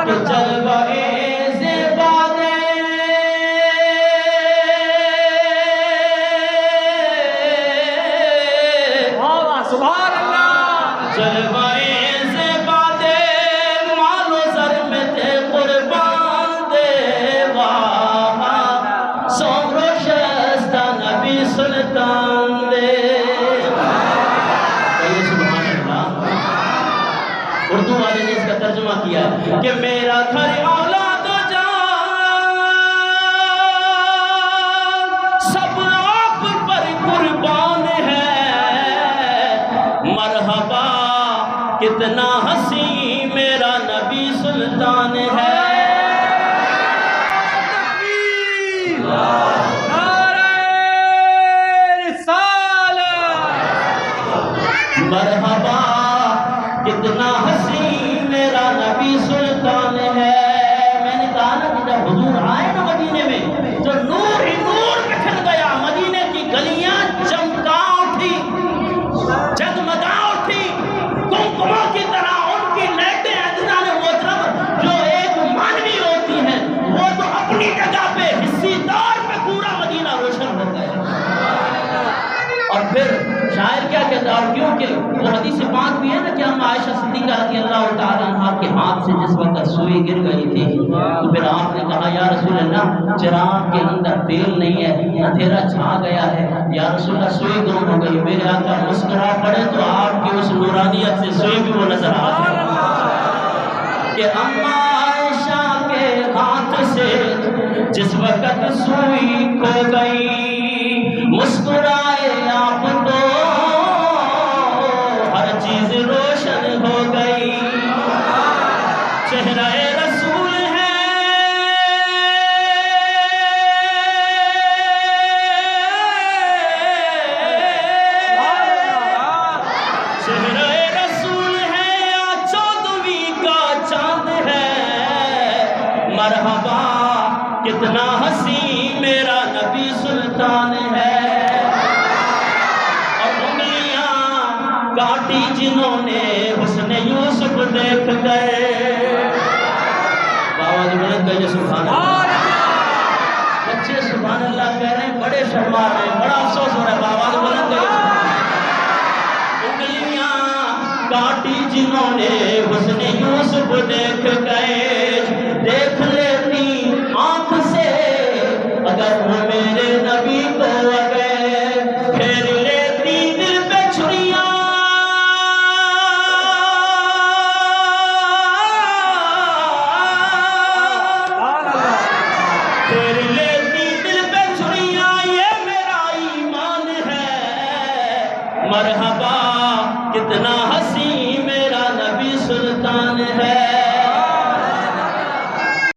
کہ جلوے سے بادیں سبحان اللہ جلوے سے بادیں مال و زر میں تھے قربان دے واہ سوم شستہ نبی سلطان دے اردو والے نے اس کا ترجمہ کیا کہ میرا گھر اولاد و جان سب آپ پر قربان ہے مرحبا کتنا حسین میرا نبی سلطان ہے مرحبا کتنا حسین میرا نبی سلطان ہے میں نے کہا نا کہ جب حضور آئے نا مدینے میں تو نور ہی نور بکھر گیا مدینے کی گلیاں چمکا اٹھی جگمگا اٹھی کمکموں کی طرح ان کی لائٹیں عزیزان محترم جو ایک مانوی ہوتی ہیں وہ تو اپنی جگہ پہ حصی دار پہ پورا مدینہ روشن ہو گیا اور پھر شاعر کیا کہتا ہے اور کیونکہ وہ حدیث پاک بھی ہے نا کہ ہم عائشہ صدیقہ رضی اللہ تعالیٰ عنہ کے ہاتھ سے جس وقت سوئی گر گئی تھی تو پھر آپ نے کہا یا رسول اللہ چراغ کے اندر تیل نہیں ہے اندھیرا چھا گیا ہے یا رسول اللہ سوئی گم ہو گئی میرے آقا مسکرا پڑے تو آپ کی اس نورانیت سے سوئی بھی وہ نظر آ گئی کہ اما عائشہ کے ہاتھ سے جس وقت سوئی کھو گئی مسکرائے آپ تو ہر چیز روشن ہو گئی چہرہ رسول ہے چہرہ رسول ہے یا چودھویں کا چاند ہے مرحبا کتنا حسین میرا نبی سلطان ہے کاٹی جنہوں نے حسن یوسف دیکھ گئے باوازی بلند گئے سبحان اللہ بچے سبحان اللہ کہہ رہے ہیں بڑے شرما رہے ہیں بڑا افسوس ہو رہا ہے باوازی بلند گئے انگلیاں کاٹی جنہوں نے حسن یوسف دیکھ گئے دیکھ لیتی آنکھ سے اگر وہ میرے نبی کو اگر پھیر لیتی دل پہ چھریاں مرحبا کتنا حسین